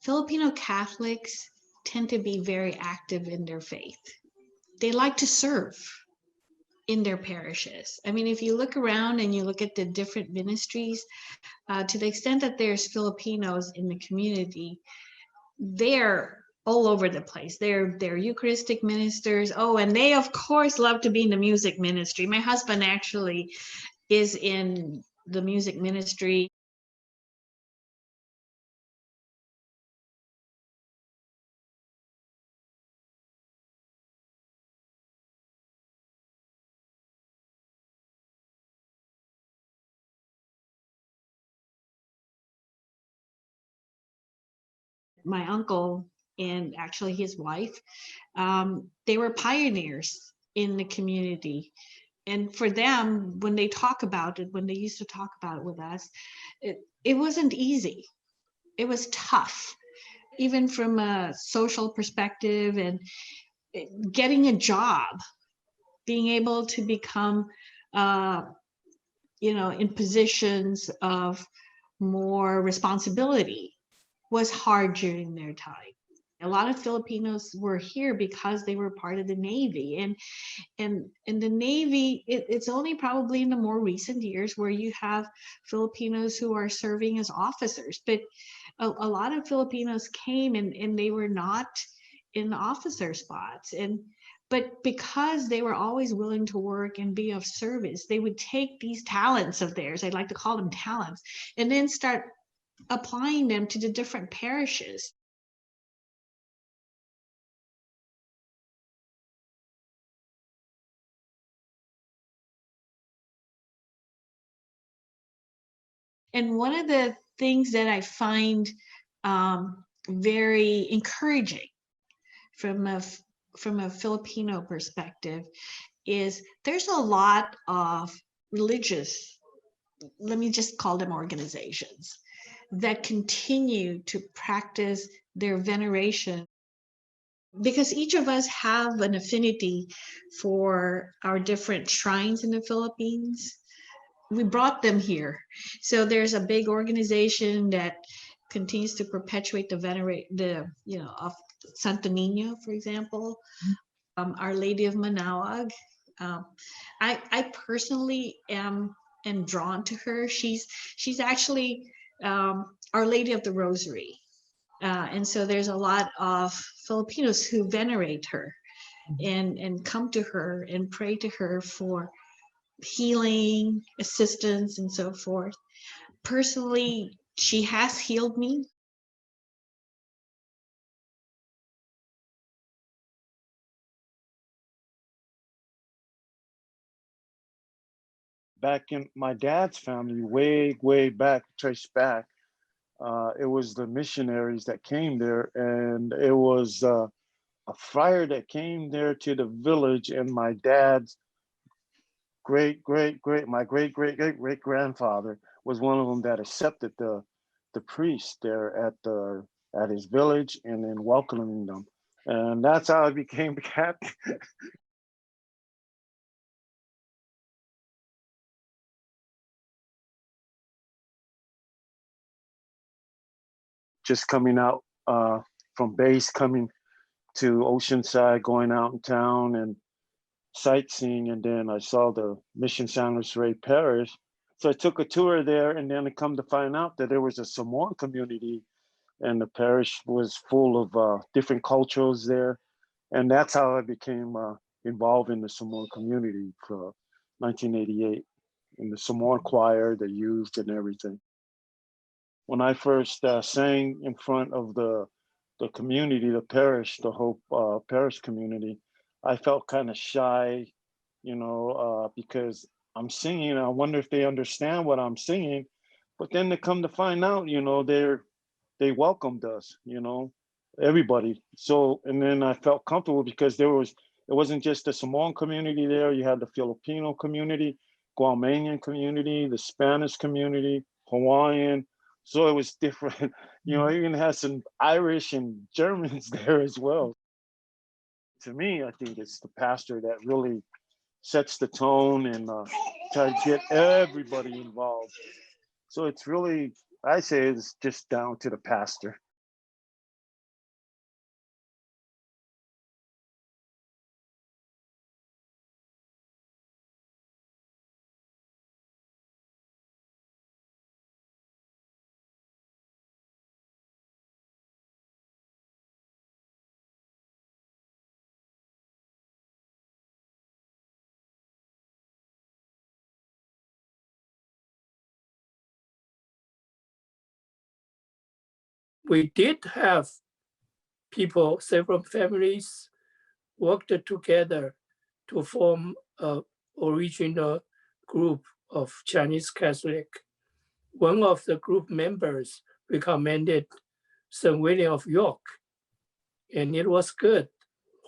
Filipino Catholics tend to be very active in their faith. They like to serve in their parishes. I mean, if you look around and you look at the different ministries, to the extent that there's Filipinos in the community, they're all over the place. They're Eucharistic ministers. Oh, and they of course love to be in the music ministry. My husband actually is in the music ministry. My uncle and actually his wife, they were pioneers in the community. And for them, when they talk about it, when they used to talk about it with us, it wasn't easy. It was tough, even from a social perspective and getting a job, being able to become, uh, in positions of more responsibility was hard during their time. A lot of Filipinos were here because they were part of the Navy, and the Navy, it's only probably in the more recent years where you have Filipinos who are serving as officers, but a lot of Filipinos came and they were not in officer spots, but because they were always willing to work and be of service, they would take these talents of theirs, I'd like to call them talents, and then start applying them to the different parishes. And one of the things that I find very encouraging from a Filipino perspective is there's a lot of religious, let me just call them organizations, that continue to practice their veneration, because each of us have an affinity for our different shrines in the Philippines. We brought them here. So there's a big organization that continues to perpetuate the venerate the of Santo Nino, for example, Our Lady of Manawag. Um, I personally am drawn to her. She's actually Our Lady of the Rosary, and so there's a lot of Filipinos who venerate her and come to her and pray to her for healing, assistance, and so forth. Personally, she has healed me. Back in my dad's family, way back, trace back, it was the missionaries that came there, and it was a friar that came there to the village, and my dad's my great grandfather was one of them that accepted the priest there at his village and then welcoming them, and that's how I became Catholic. Just coming out from base, coming to Oceanside, going out in town and sightseeing, and then I saw the Mission San Luis Rey Parish. So I took a tour there, and then I come to find out that there was a Samoan community, and the parish was full of different cultures there, and that's how I became involved in the Samoan community for 1988 in the Samoan choir, the youth, and everything. When I first sang in front of the community, the parish, the Hope parish community, I felt kind of shy, because I'm singing. I wonder if they understand what I'm singing. But then they come to find out, they welcomed us, everybody. So, and then I felt comfortable because it wasn't just the Samoan community there. You had the Filipino community, Guamanian community, the Spanish community, Hawaiian. So it was different. Even had some Irish and Germans there as well. To me, I think it's the pastor that really sets the tone and try to get everybody involved. So it's really, I say it's just down to the pastor. we did have people, several families worked together to form a original group of Chinese Catholic. One of the group members recommended St. William of York, and it was good.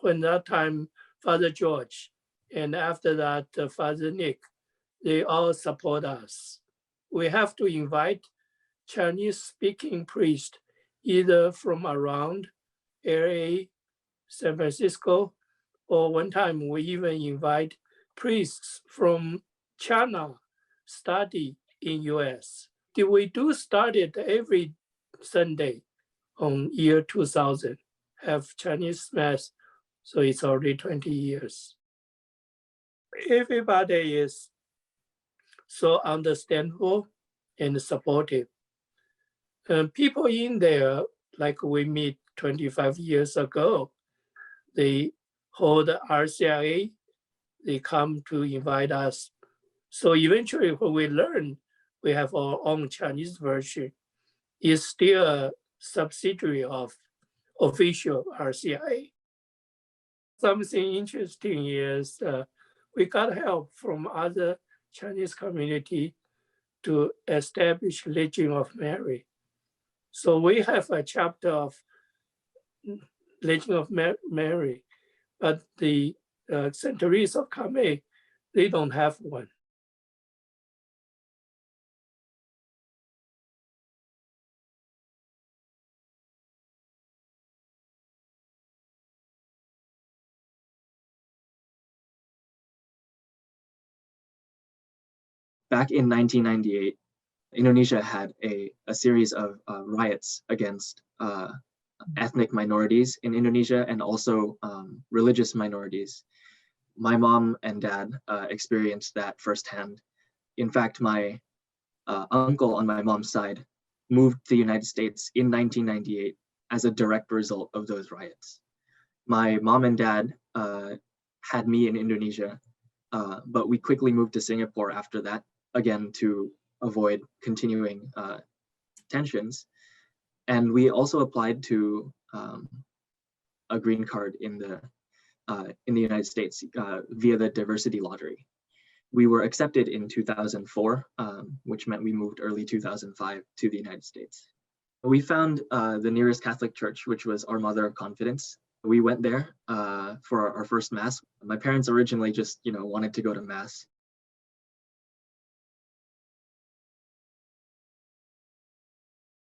When that time, Father George, and after that, Father Nick, they all support us. We have to invite Chinese-speaking priests, either from around LA, San Francisco, or one time we even invite priests from China study in US. We do start it every Sunday on year 2000, have Chinese Mass, so it's already 20 years. Everybody is so understandable and supportive. And people in there, like we meet 25 years ago, they hold RCIA, they come to invite us. So eventually when we learn, we have our own Chinese version, it's still a subsidiary of official RCIA. Something interesting is we got help from other Chinese community to establish Legion of Mary. So we have a chapter of Legion of Mary, but the St. Teresa of Carmel, they don't have one. Back in 1998, Indonesia had a series of riots against ethnic minorities in Indonesia and also religious minorities. My mom and dad experienced that firsthand. In fact, my uncle on my mom's side moved to the United States in 1998 as a direct result of those riots. My mom and dad had me in Indonesia, but we quickly moved to Singapore after that, again, to avoid continuing tensions. And we also applied to a green card in the United States via the diversity lottery. We were accepted in 2004, which meant we moved early 2005 to the United States. We found the nearest Catholic church, which was our Mother of Confidence. We went there for our first Mass. My parents originally just, wanted to go to Mass.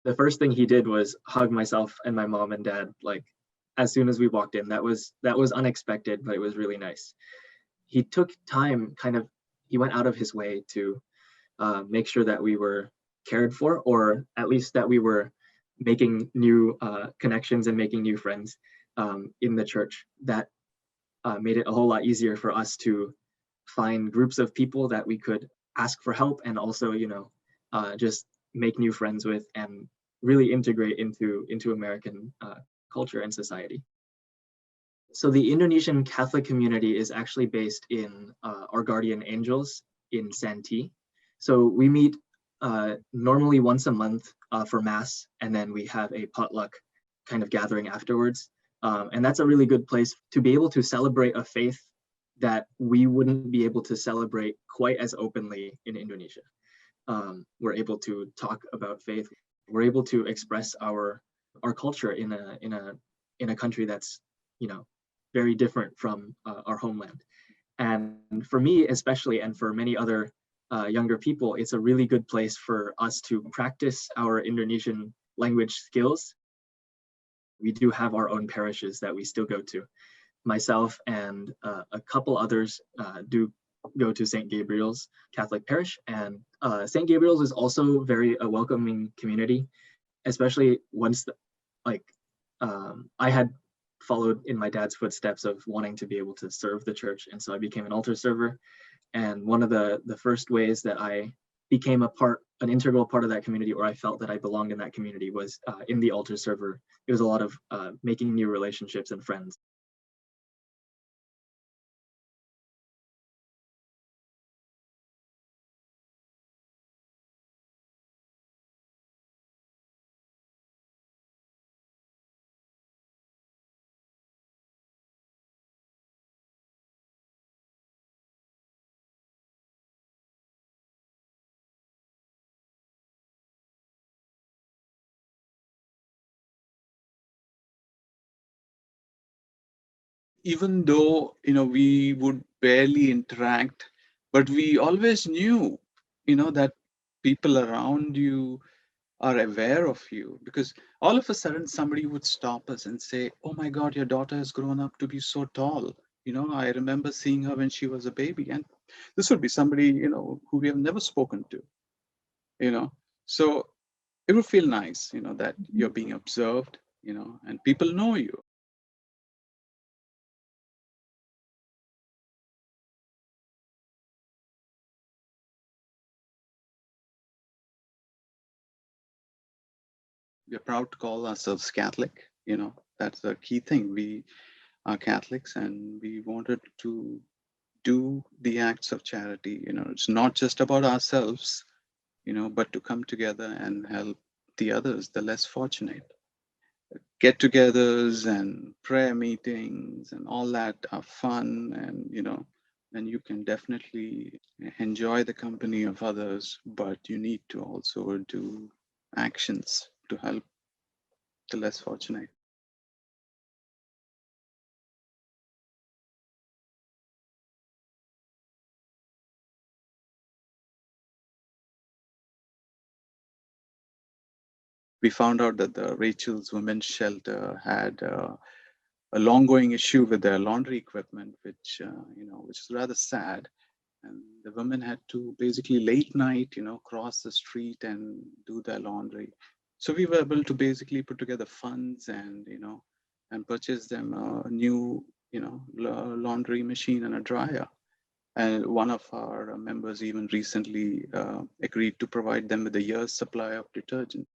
The first thing he did was hug myself and my mom and dad, like as soon as we walked in. That was unexpected, but it was really nice. He took time, he went out of his way to make sure that we were cared for, or at least that we were making new connections and making new friends in the church. That made it a whole lot easier for us to find groups of people that we could ask for help and also, just make new friends with and really integrate into American culture and society. So the Indonesian Catholic community is actually based in our guardian angels in Santee. So we meet normally once a month for Mass, and then we have a potluck kind of gathering afterwards. And that's a really good place to be able to celebrate a faith that we wouldn't be able to celebrate quite as openly in Indonesia. We're able to talk about faith. We're able to express our culture in a country that's very different from our homeland. And for me especially, and for many other younger people, it's a really good place for us to practice our Indonesian language skills. We do have our own parishes that we still go to. Myself and a couple others do go to St. Gabriel's Catholic Parish, and St. Gabriel's is also very a welcoming community, especially once I had followed in my dad's footsteps of wanting to be able to serve the church, and so I became an altar server. And one of the first ways that I became an integral part of that community, or I felt that I belonged in that community, was in the altar server. It was a lot of making new relationships and friends. even though, we would barely interact, but we always knew, that people around you are aware of you, because all of a sudden somebody would stop us and say, "Oh my God, your daughter has grown up to be so tall. I remember seeing her when she was a baby." And this would be somebody, who we have never spoken to, So it would feel nice, that you're being observed, and people know you. We're proud to call ourselves Catholic, that's the key thing. We are Catholics and we wanted to do the acts of charity. It's not just about ourselves, but to come together and help the others, the less fortunate. Get-togethers and prayer meetings and all that are fun, and you can definitely enjoy the company of others, but you need to also do actions to help the less fortunate. We found out that the Rachel's Women's Shelter had a long-going issue with their laundry equipment, which is rather sad. And the women had to basically late night, cross the street and do their laundry. So we were able to basically put together funds and purchase them a new, laundry machine and a dryer. And one of our members even recently agreed to provide them with a year's supply of detergent.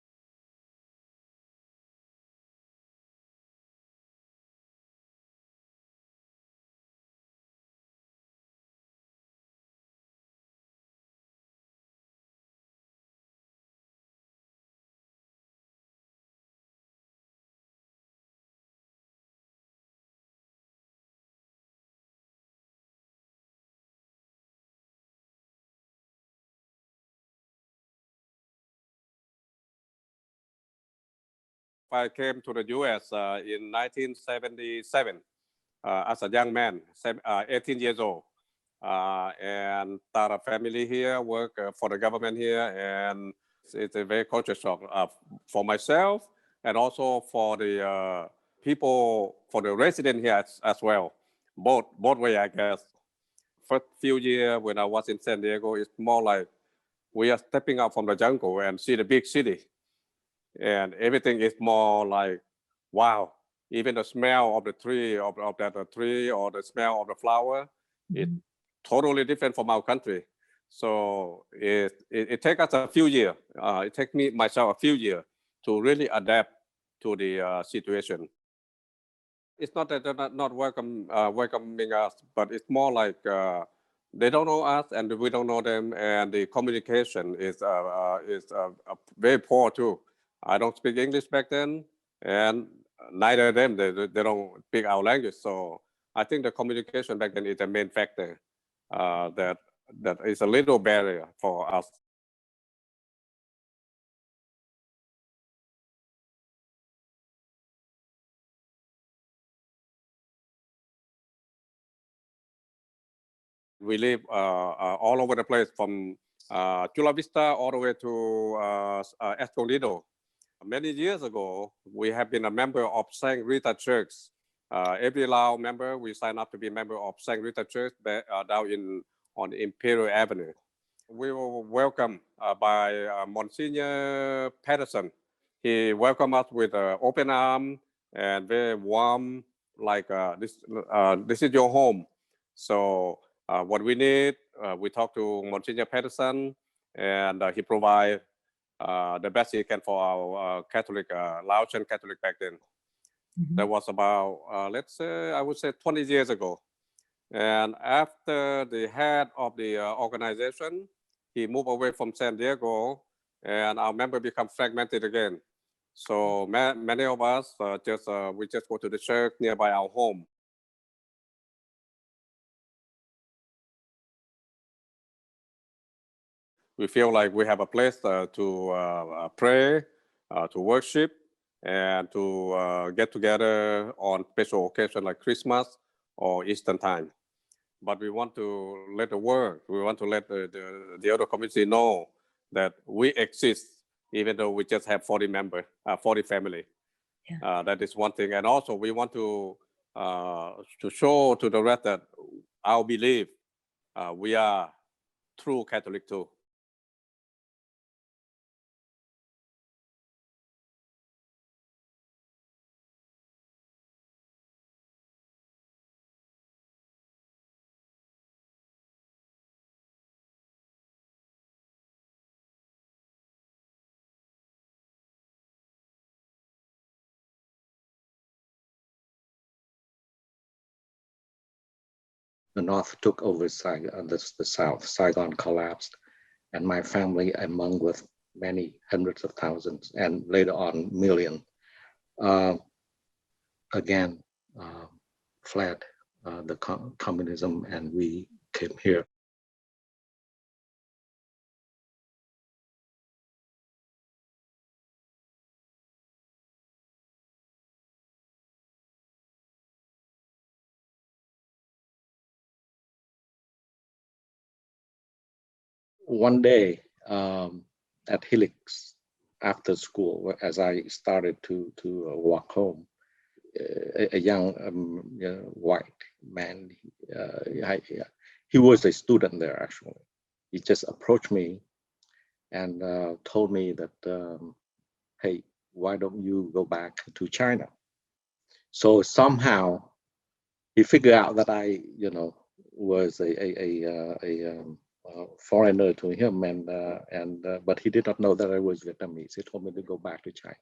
I came to the U.S. In 1977 as a young man, 18 years old, and start a family here, work for the government here, and it's a very culture shock for myself and also for the people, for the resident here as well. Both way, I guess. First few years when I was in San Diego, it's more like we are stepping out from the jungle and see the big city. And everything is more like, wow, even the smell of the tree, of that tree, or the smell of the flower, it's totally different from our country. So it takes us a few years. It takes me myself a few years to really adapt to the situation. It's not that they're not welcoming us, but it's more like they don't know us and we don't know them, and the communication is very poor too. I don't speak English back then, and neither of them, they don't speak our language. So I think the communication back then is the main factor that is a little barrier for us. We live all over the place, from Chula Vista all the way to Escondido. Many years ago, we have been a member of St. Rita Church. Every Lao member, we sign up to be a member of St. Rita Church down on Imperial Avenue. We were welcomed by Monsignor Patterson. He welcomed us with open arms and very warm, like this is your home. So what we need, we talk to Monsignor Patterson, and he provides the best he can for our Catholic, Laotian Catholic back then. That was about, let's say, I would say 20 years ago. And after the head of the organization, he moved away from San Diego, and our member become fragmented again. So many of us we just go to the church nearby our home. We feel like we have a place to pray, to worship, and to get together on special occasions like Christmas or Eastern time. But we want to let the world, we want to let the other community know that we exist, even though we just have 40 members, 40 family. That is one thing. And also we want to show to the rest that our belief, we are true Catholic too. The North took over the South. Saigon collapsed, and my family, among with many hundreds of thousands, and later on million, again fled the communism, and we came here. One day at Helix after school, as I started to walk home, a young white man, he was a student there actually. He just approached me and told me that, hey, why don't you go back to China? So somehow he figured out that I, was a foreigner to him, but he did not know that I was Vietnamese. He told me to go back to China.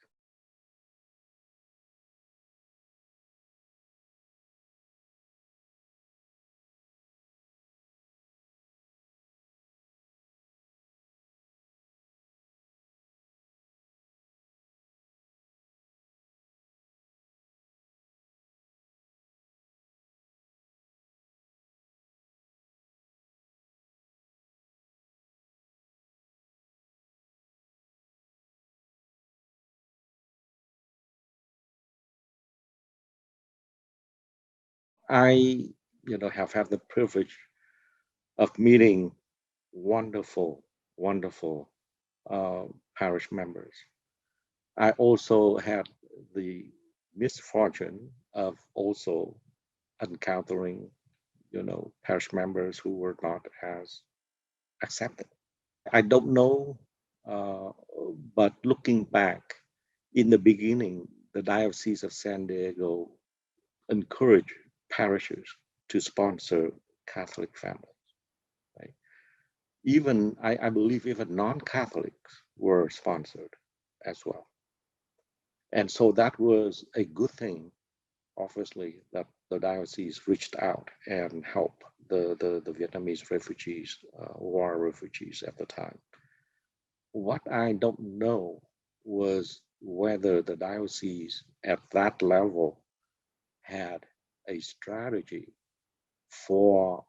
I, have had the privilege of meeting wonderful parish members. I also had the misfortune of also encountering, parish members who were not as accepting. I don't know, but looking back, in the beginning, the Diocese of San Diego encouraged parishes to sponsor Catholic families. Right? Even, I believe even non-Catholics were sponsored as well. And so that was a good thing, obviously, that the diocese reached out and helped the Vietnamese refugees, war refugees at the time. What I don't know was whether the diocese at that level had a strategy for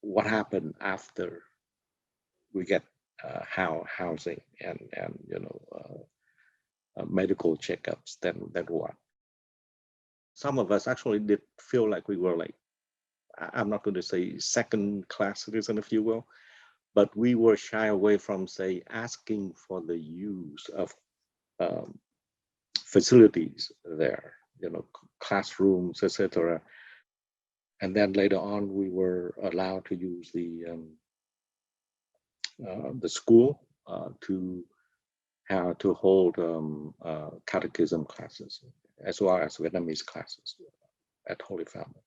what happened after we get housing and medical checkups, then what? Some of us actually did feel like we were like, I'm not going to say second-class citizen, if you will, but we were shy away from, say, asking for the use of facilities there, classrooms, etc. And then later on, we were allowed to use the school to hold catechism classes, as well as Vietnamese classes at Holy Family.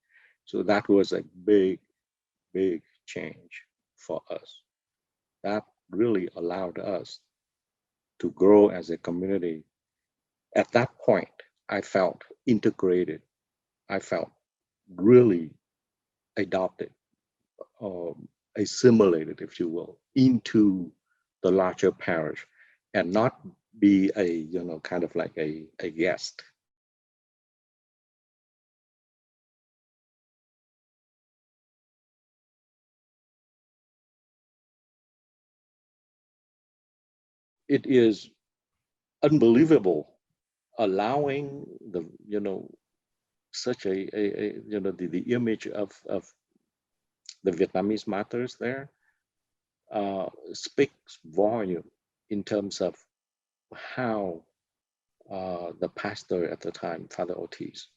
So that was a big change for us. That really allowed us to grow as a community. At that point, I felt integrated. I felt really adopted, assimilated, if you will, into the larger parish, and not be a, kind of like a guest. It is unbelievable allowing the, such a you know, the image of the Vietnamese martyrs there speaks volume in terms of how the pastor at the time, Father Ortiz,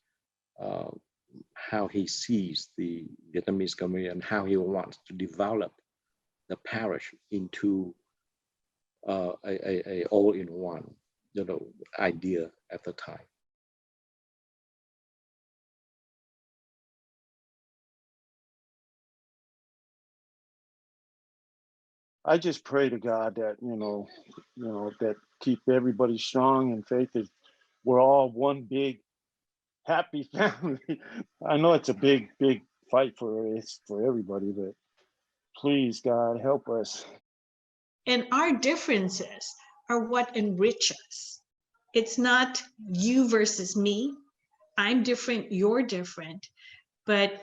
how he sees the Vietnamese community and how he wants to develop the parish into a all-in-one, you know, idea at the time. I just pray to God that, that keep everybody strong in faith, that we're all one big happy family. I know it's a big fight for everybody, but please, God, help us. And our differences are what enrich us. It's not you versus me. I'm different, you're different, but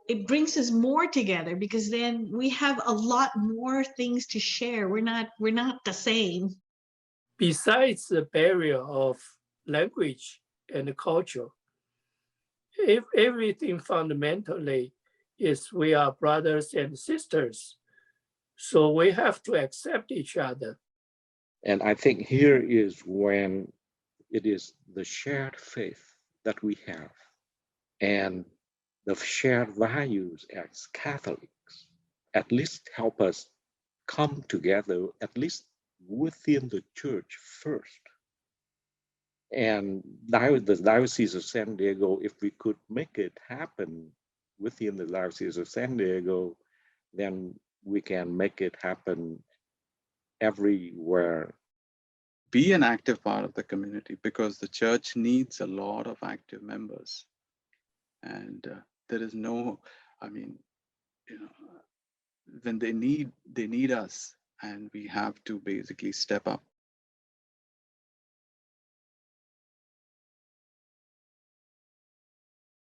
it brings us more together because then we have a lot more things to share. We're not the same. Besides the barrier of language and culture, if everything fundamentally is we are brothers and sisters. So we have to accept each other. And I think here is when it is the shared faith that we have and the shared values as Catholics at least help us come together, at least within the church first. And the Diocese of San Diego, if we could make it happen within the Diocese of San Diego, then we can make it happen everywhere. Be an active part of the community, because the church needs a lot of active members. And there is no, I mean, when they need us, and we have to basically step up